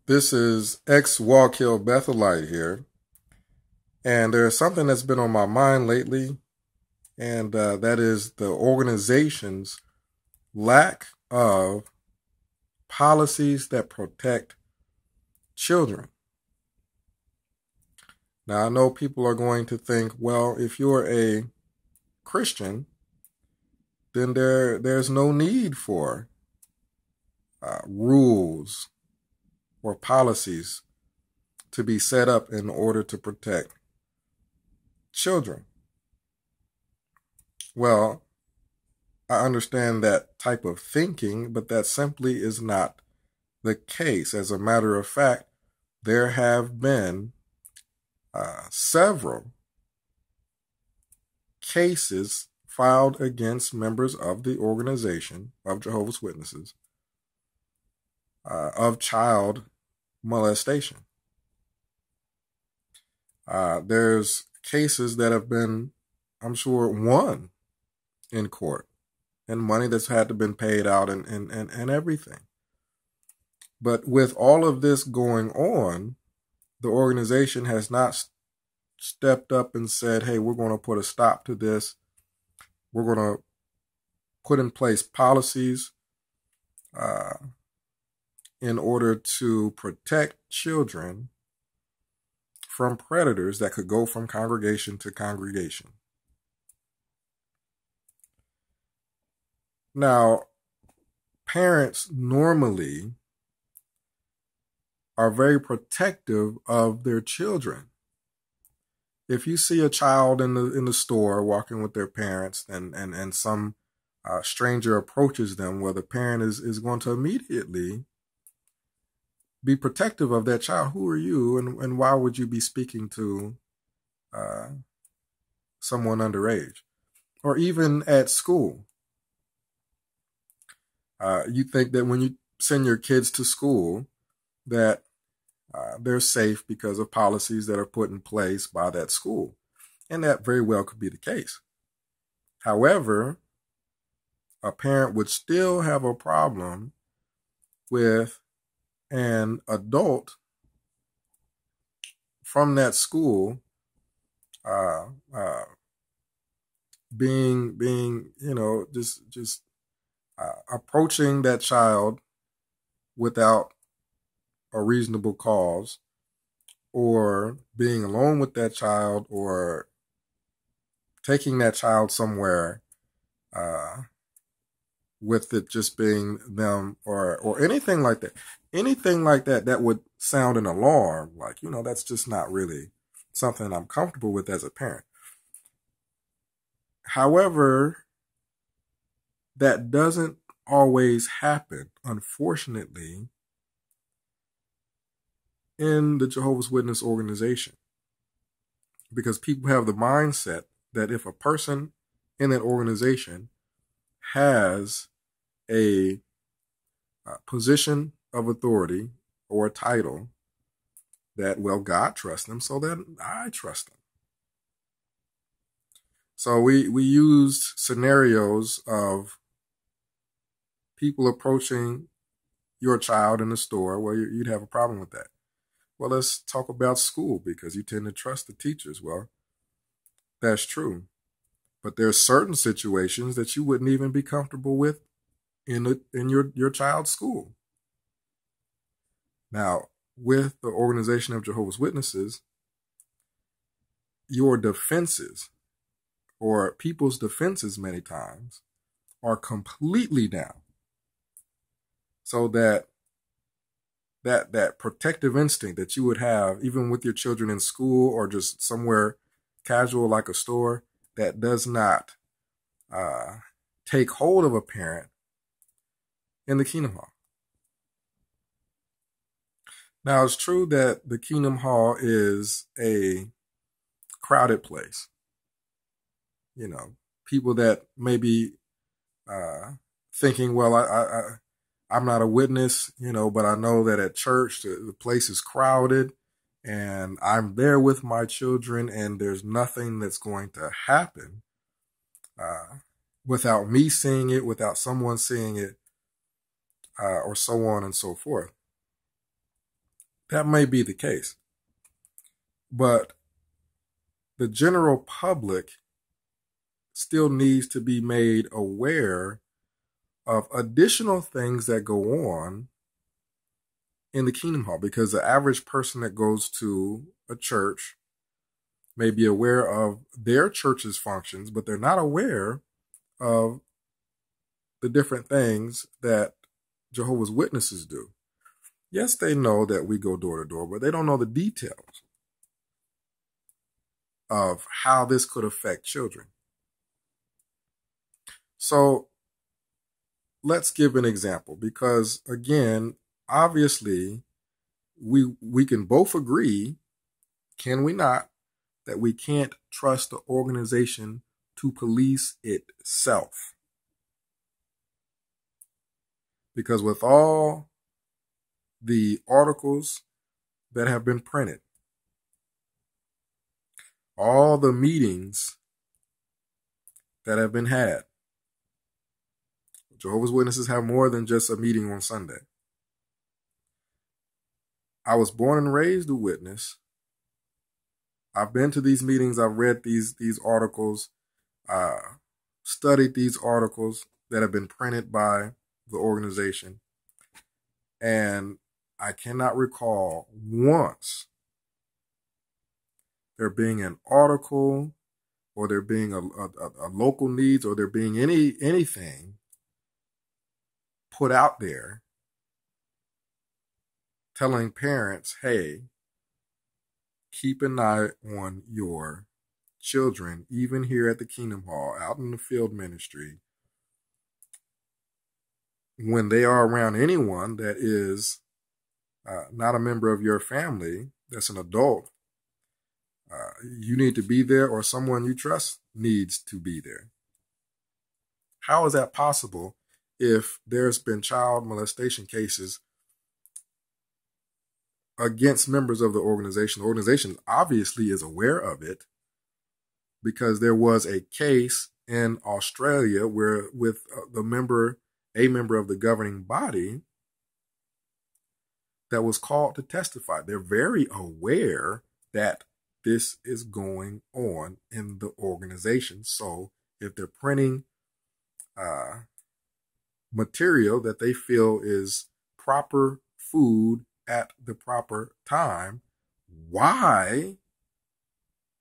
This is ex Wallkill Bethelite here, and there's something that's been on my mind lately, and that is the organization's lack of policies that protect children. Now, I know people are going to think, well, if you're a Christian, then there's no need for rules or policies to be set up in order to protect children. Well, I understand that type of thinking, but that simply is not the case. As a matter of fact, there have been several cases filed against members of the organization of Jehovah's Witnesses of child molestation. There's cases that have been, I'm sure, won in court, and money that's had to been paid out and everything. But with all of this going on, the organization has not stepped up and said, hey, we're going to put a stop to this. We're going to put in place policies in order to protect children from predators that could go from congregation to congregation. Now, parents normally are very protective of their children. If you see a child in the store walking with their parents and some stranger approaches them, well, the parent is going to immediately be protective of that child. Who are you, and why would you be speaking to someone underage? Or even at school. You think that when you send your kids to school that they're safe because of policies that are put in place by that school. And that very well could be the case. However, a parent would still have a problem with an adult from that school being just approaching that child without a reasonable cause, or being alone with that child, or taking that child somewhere with it just being them, or anything like that. Anything like that that would sound an alarm, like, that's just not really something I'm comfortable with as a parent. However, that doesn't always happen, unfortunately, in the Jehovah's Witness organization, because people have the mindset that if a person in that organization has a position of authority or a title, that, well, God trusts them, so then I trust them. So we used scenarios of people approaching your child in the store. Well, you'd have a problem with that. Well, let's talk about school, because you tend to trust the teachers. Well, that's true. But there are certain situations that you wouldn't even be comfortable with in your child's school. Now, with the organization of Jehovah's Witnesses, your defenses, or people's defenses many times, are completely down. So that protective instinct that you would have, even with your children in school or just somewhere casual like a store, that does not take hold of a parent in the Kingdom Hall. Now, it's true that the Kingdom Hall is a crowded place. People that may be thinking, well, I'm not a witness, but I know that at church the place is crowded and I'm there with my children, and there's nothing that's going to happen without me seeing it, without someone seeing it, or so on and so forth. That may be the case. But the general public still needs to be made aware of additional things that go on in the Kingdom Hall, because the average person that goes to a church may be aware of their church's functions, but they're not aware of the different things that Jehovah's Witnesses do. Yes, they know that we go door to door, but they don't know the details of how this could affect children. So let's give an example, because again, obviously we can both agree, can we not, that we can't trust the organization to police itself. Because with all the articles that have been printed, all the meetings that have been had, Jehovah's Witnesses have more than just a meeting on Sunday. I was born and raised a witness. I've been to these meetings. I've read these articles, studied these articles that have been printed by the organization. And I cannot recall once there being an article, or there being a local needs, or there being anything put out there telling parents, hey, keep an eye on your children, even here at the Kingdom Hall, out in the field ministry, when they are around anyone that is not a member of your family, that's an adult. You need to be there, or someone you trust needs to be there. How is that possible if there's been child molestation cases against members of the organization? The organization obviously is aware of it, because there was a case in Australia where with a member of the governing body that was called to testify. They're very aware that this is going on in the organization. So if they're printing material that they feel is proper food at the proper time, why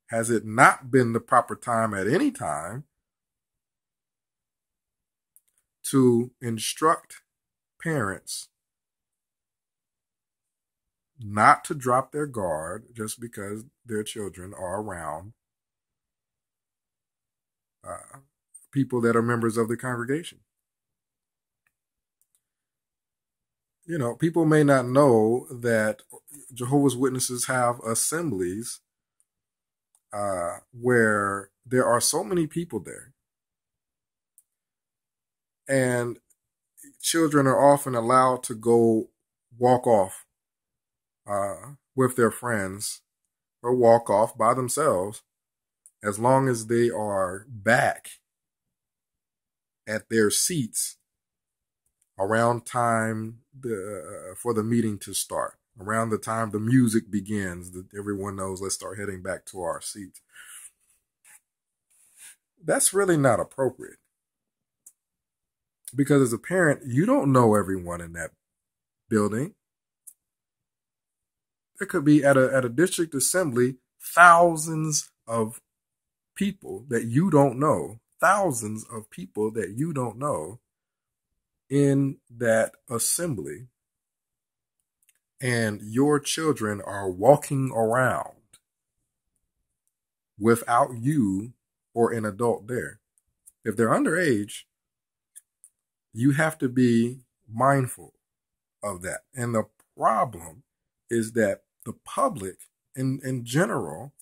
has it not been the proper time at any time to instruct parents not to drop their guard just because their children are around people that are members of the congregation? You know, people may not know that Jehovah's Witnesses have assemblies where there are so many people there, and children are often allowed to go walk off with their friends, or walk off by themselves, as long as they are back at their seats around time for the meeting to start. Around the time the music begins, that everyone knows, let's start heading back to our seats. That's really not appropriate, because as a parent, you don't know everyone in that building. There could be at a district assembly thousands of people that you don't know, thousands of people that you don't know in that assembly, and your children are walking around without you or an adult there. If they're underage, you have to be mindful of that. And the problem is that the public in general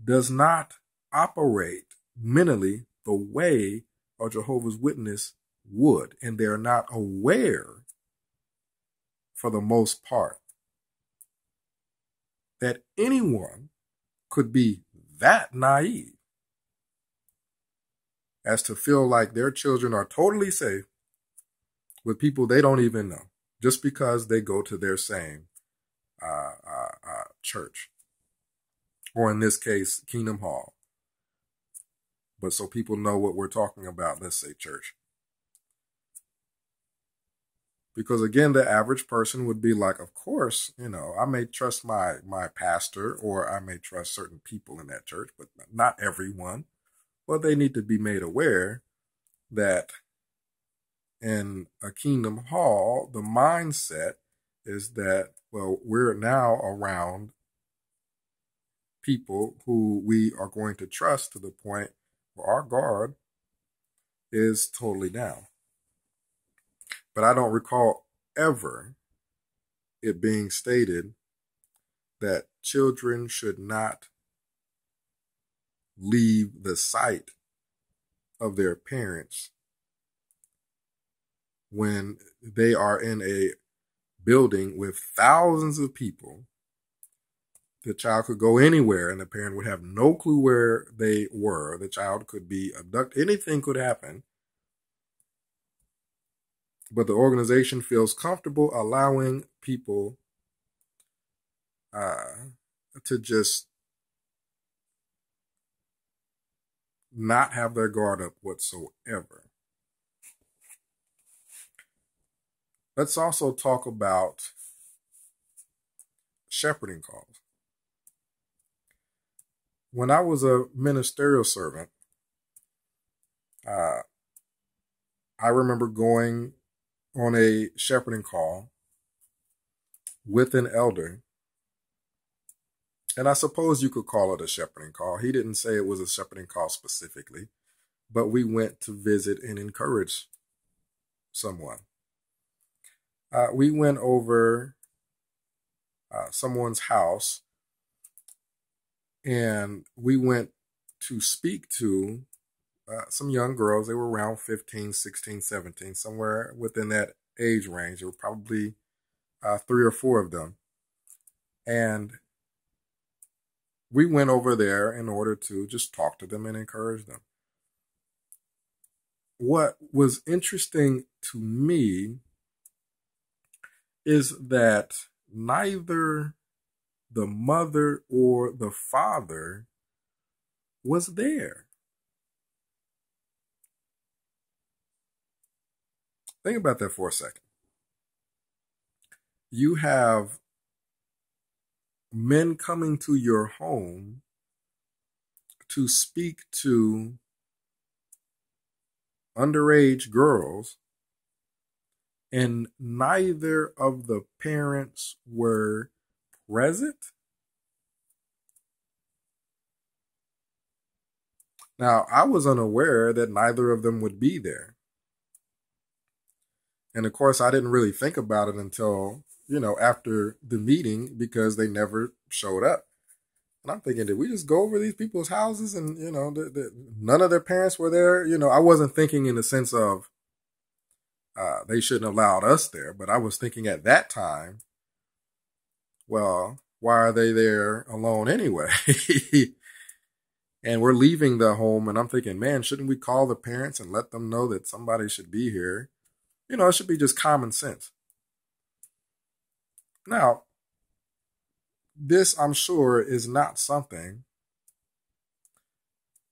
does not operate mentally the way a Jehovah's Witness would, and they're not aware, for the most part, that anyone could be that naive as to feel like their children are totally safe with people they don't even know, just because they go to their same church, or in this case, Kingdom Hall. But so people know what we're talking about, let's say church. Because again, the average person would be like, of course, I may trust my pastor, or I may trust certain people in that church, but not everyone. Well, they need to be made aware that in a Kingdom Hall, the mindset is that, well, we're now around people who we are going to trust to the point where our guard is totally down. But I don't recall ever it being stated that children should not leave the sight of their parents when they are in a building with thousands of people. The child could go anywhere and the parent would have no clue where they were. The child could be abducted. Anything could happen. But the organization feels comfortable allowing people to just not have their guard up whatsoever. Let's also talk about shepherding calls. When I was a ministerial servant, I remember going on a shepherding call with an elder. And I suppose you could call it a shepherding call. He didn't say it was a shepherding call specifically, but we went to visit and encourage someone. We went over someone's house, and we went to speak to some young girls. They were around 15, 16, 17, somewhere within that age range. There were probably 3 or 4 of them. And we went over there in order to just talk to them and encourage them. What was interesting to me is that neither the mother or the father was there. Think about that for a second. You have men coming to your home to speak to underage girls, and neither of the parents were present. Now, I was unaware that neither of them would be there. And of course, I didn't really think about it until, after the meeting, because they never showed up. And I'm thinking, did we just go over these people's houses and, none of their parents were there? I wasn't thinking in the sense of they shouldn't have allowed us there. But I was thinking at that time, well, why are they there alone anyway? And we're leaving the home, and I'm thinking, man, shouldn't we call the parents and let them know that somebody should be here? It should be just common sense. Now, this, I'm sure, is not something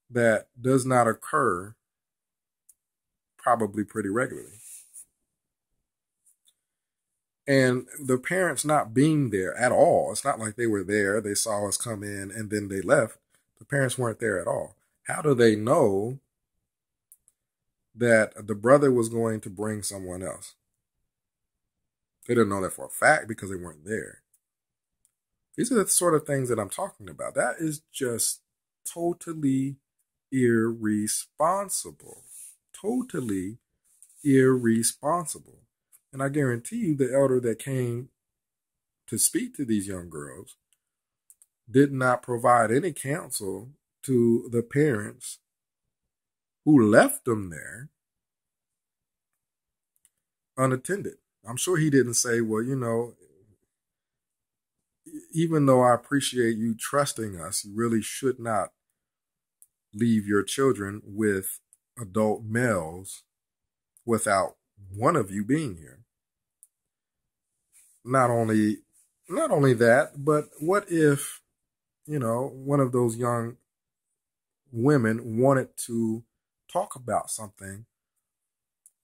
that does not occur probably pretty regularly. And the parents not being there at all, it's not like they were there, they saw us come in, and then they left. The parents weren't there at all. How do they know that the brother was going to bring someone else? They didn't know that for a fact because they weren't there. These are the sort of things that I'm talking about. That is just totally irresponsible. Totally irresponsible. And I guarantee you the elder that came to speak to these young girls did not provide any counsel to the parents who left them there unattended. I'm sure he didn't say, well, even though I appreciate you trusting us, you really should not leave your children with adult males without one of you being here. Not only not only that, but what if, one of those young women wanted to talk about something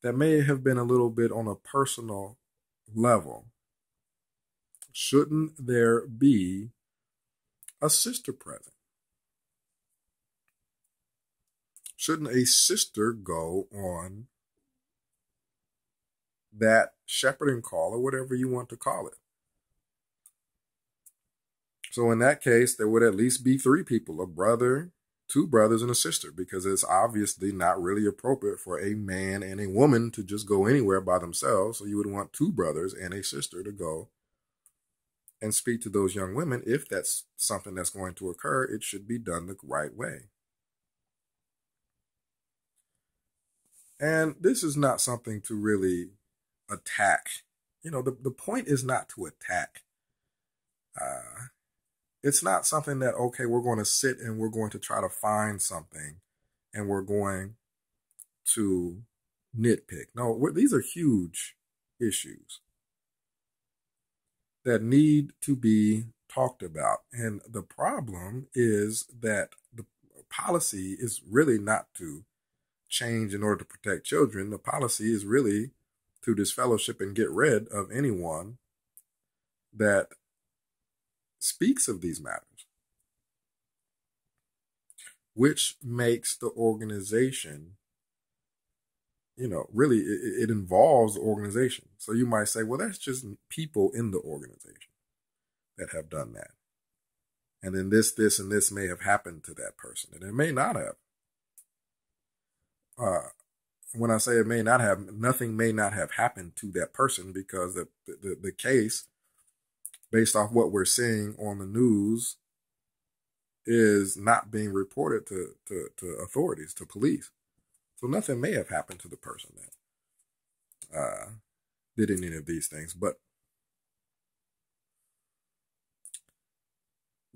that may have been a little bit on a personal level? Shouldn't there be a sister present? Shouldn't a sister go on that shepherding call, or whatever you want to call it? So in that case, there would at least be three people: a brother, two brothers, and a sister, because it's obviously not really appropriate for a man and a woman to just go anywhere by themselves. So you would want two brothers and a sister to go and speak to those young women. If that's something that's going to occur, it should be done the right way. And this is not something to really attack. The point is not to attack. It's not something that, okay, we're going to sit and we're going to try to find something and we're going to nitpick. No, these are huge issues that need to be talked about. And the problem is that the policy is really not to change in order to protect children. The policy is really to disfellowship and get rid of anyone that speaks of these matters, which makes the organization, really it involves the organization. So you might say, well, that's just people in the organization that have done that. And then this, and this may have happened to that person, and it may not have. When I say it may not have, nothing may not have happened to that person, because the case, based off what we're seeing on the news, is not being reported to authorities, to police. So nothing may have happened to the person that did any of these things. But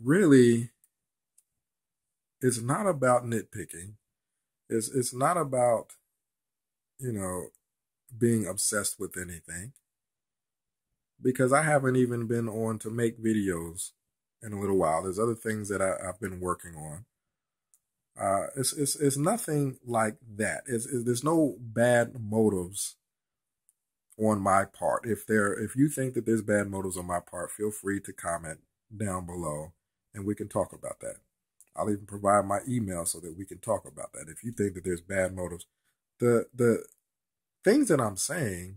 really, it's not about nitpicking. It's not about, being obsessed with anything, because I haven't even been on to make videos in a little while. There's other things that I've been working on. It's nothing like that. There's no bad motives on my part. If you think that there's bad motives on my part, feel free to comment down below and we can talk about that. I'll even provide my email so that we can talk about that. If you think that there's bad motives, the things that I'm saying,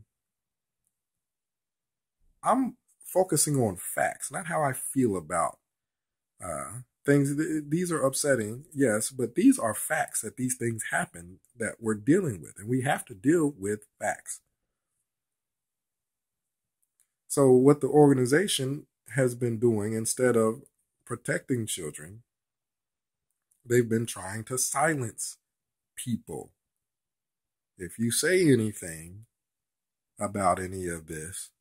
I'm focusing on facts, not how I feel about things. These are upsetting, yes, but these are facts, that these things happen that we're dealing with, and we have to deal with facts. So what the organization has been doing, instead of protecting children, they've been trying to silence people. If you say anything about any of this,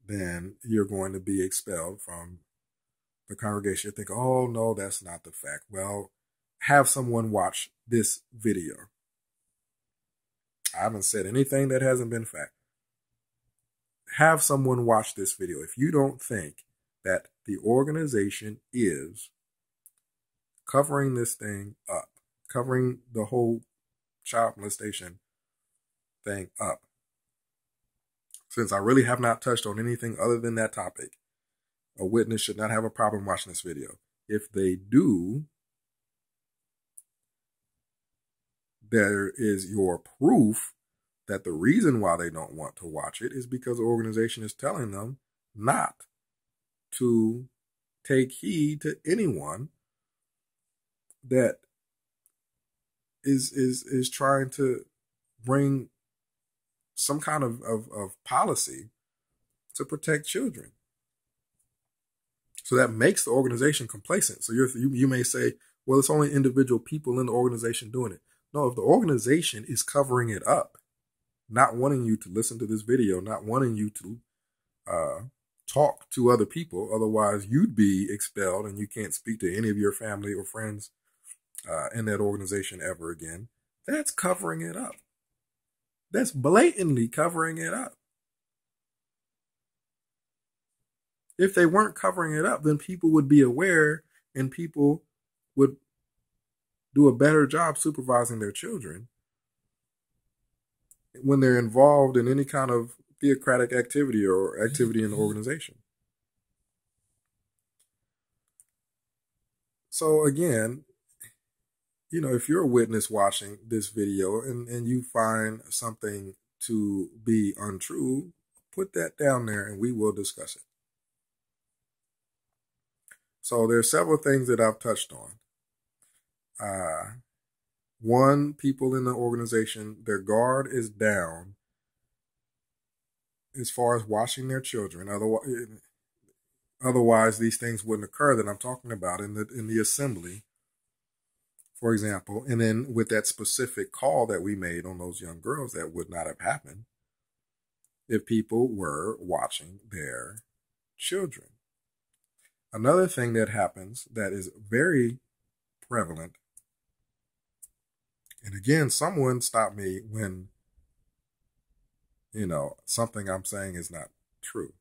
then you're going to be expelled from the congregation. You think, oh, no, that's not the fact. Well, have someone watch this video. I haven't said anything that hasn't been fact. Have someone watch this video. If you don't think that the organization is covering this thing up, covering the whole child molestation thing up, since I really have not touched on anything other than that topic, a witness should not have a problem watching this video. If they do, there is your proof that the reason why they don't want to watch it is because the organization is telling them not to take heed to anyone that is trying to bring some kind of policy to protect children. So that makes the organization complacent. So you may say, well, it's only individual people in the organization doing it. No, if the organization is covering it up, not wanting you to listen to this video, not wanting you to talk to other people, otherwise you'd be expelled and you can't speak to any of your family or friends in that organization ever again, that's covering it up. That's blatantly covering it up. If they weren't covering it up, then people would be aware and people would do a better job supervising their children when they're involved in any kind of theocratic activity or activity in the organization. So again, if you're a witness watching this video and you find something to be untrue, put that down there and we will discuss it. So there are several things that I've touched on. One, people in the organization, their guard is down as far as watching their children. Otherwise, these things wouldn't occur that I'm talking about in the assembly, for example. And then with that specific call that we made on those young girls, that would not have happened if people were watching their children. Another thing that happens that is very prevalent, and again, someone stop me when, something I'm saying is not true.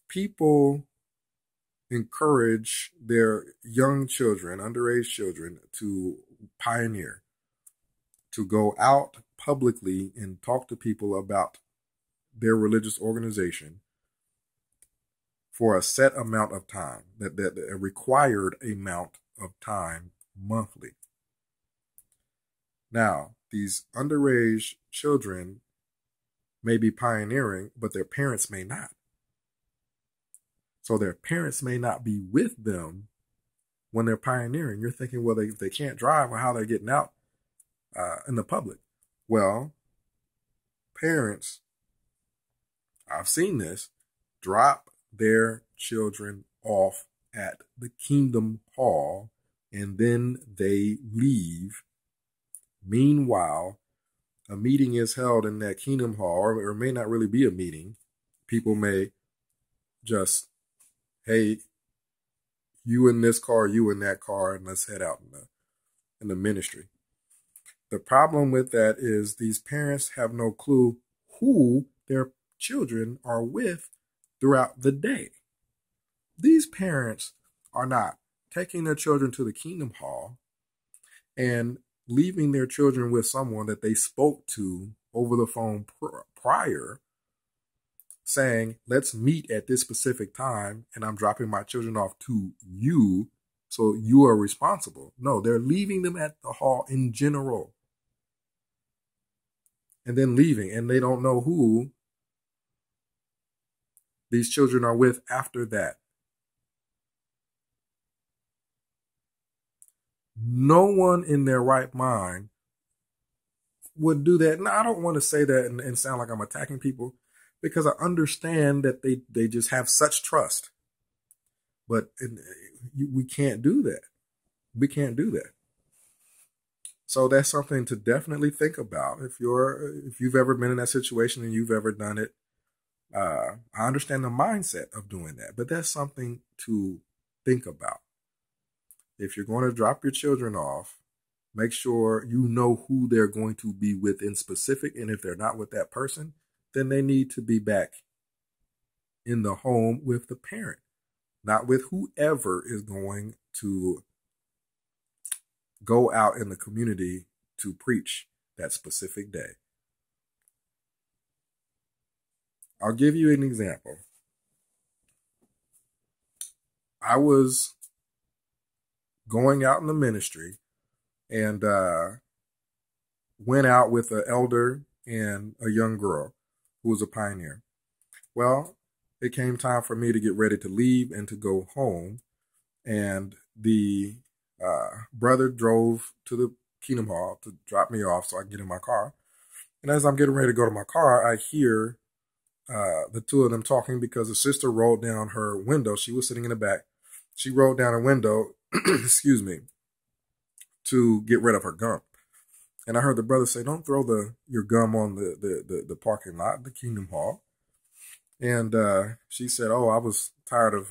People encourage their young children, underage children, to pioneer, to go out publicly and talk to people about their religious organization for a set amount of time, that a required amount of time monthly. Now, these underage children may be pioneering, but their parents may not. So their parents may not be with them when they're pioneering. You're thinking, well, they can't drive, or how they're getting out in the public. Well, parents, I've seen this, drop their children off at the Kingdom Hall, and then they leave. Meanwhile, a meeting is held in that Kingdom Hall, or it may not really be a meeting. People may just, hey, you in this car, you in that car, and let's head out in the ministry. The problem with that is these parents have no clue who their children are with throughout the day. These parents are not taking their children to the Kingdom Hall and leaving their children with someone that they spoke to over the phone prior, saying, let's meet at this specific time and I'm dropping my children off to you, so you are responsible. No, they're leaving them at the hall in general and then leaving, and they don't know who these children are with after that. No one in their right mind would do that. Now, I don't want to say that and sound like I'm attacking people, because I understand that they just have such trust. But we can't do that. We can't do that. So that's something to definitely think about. If you've ever been in that situation and you've ever done it, I understand the mindset of doing that, but that's something to think about. If you're going to drop your children off, make sure you know who they're going to be with in specific. And if they're not with that person, then they need to be back in the home with the parent, not with whoever is going to go out in the community to preach that specific day. I'll give you an example. I was going out in the ministry and went out with an elder and a young girl who was a pioneer. Well, it came time for me to get ready to leave and to go home. And the brother drove to the Kingdom Hall to drop me off so I can get in my car. And as I'm getting ready to go to my car, I hear the two of them talking, because the sister rolled down her window. She was sitting in the back. She rolled down her window, excuse me, to get rid of her gum. And I heard the brother say, don't throw your gum on the parking lot, the Kingdom Hall. And she said, oh, I was tired of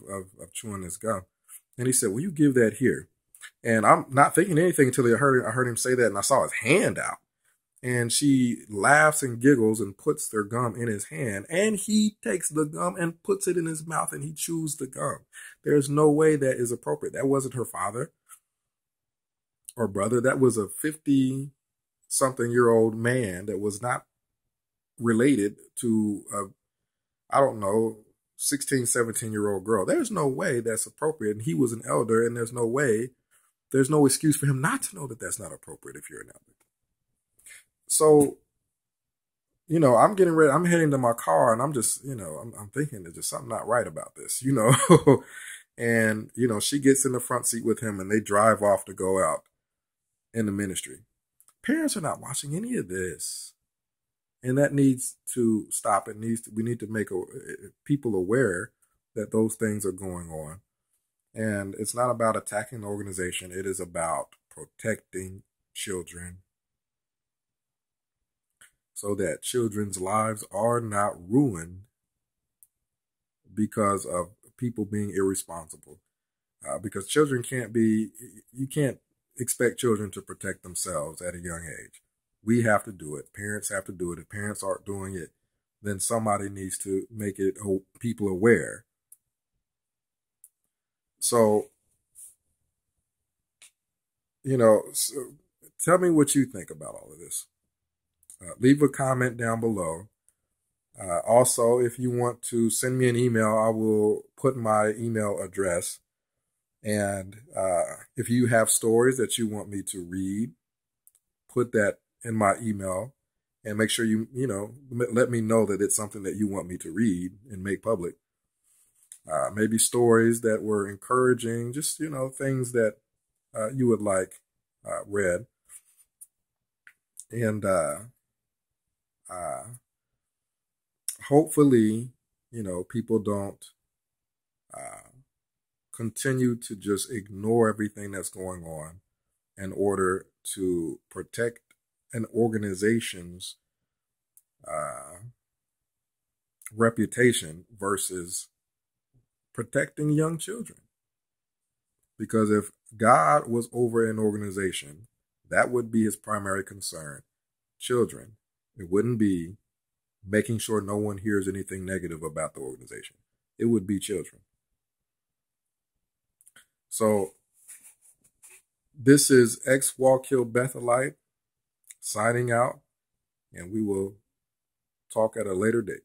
chewing this gum. And he said, well, you give that here. And I'm not thinking anything until I heard him say that, and I saw his hand out. And she laughs and giggles and puts their gum in his hand. And he takes the gum and puts it in his mouth and he chews the gum. There's no way that is appropriate. That wasn't her father or brother. That was a 50-something-year-old man that was not related to I don't know, 16, 17-year-old girl. There's no way that's appropriate. And he was an elder, and there's no excuse for him not to know that that's not appropriate if you're an elder. So, I'm getting ready. I'm heading to my car, and I'm just, I'm thinking there's just something not right about this, And, she gets in the front seat with him, and they drive off to go out in the ministry. Parents are not watching any of this. And that needs to stop. We need to make people aware that those things are going on. And it's not about attacking the organization. It is about protecting children so that children's lives are not ruined because of people being irresponsible. Because you can't expect children to protect themselves at a young age. We have to do it. Parents have to do it. If parents aren't doing it, then somebody needs to make it people aware. So, tell me what you think about all of this. Leave a comment down below. Also, if you want to send me an email, I will put my email address. And if you have stories that you want me to read, put that in my email and make sure you let me know that it's something that you want me to read and make public. Maybe stories that were encouraging, just, things that you would like read. And hopefully, people don't continue to just ignore everything that's going on in order to protect an organization's reputation versus protecting young children. Because if God was over an organization, that would be his primary concern. Children. It wouldn't be making sure no one hears anything negative about the organization. It would be children. So this is X Walk Hill Bethelite signing out, and we will talk at a later date.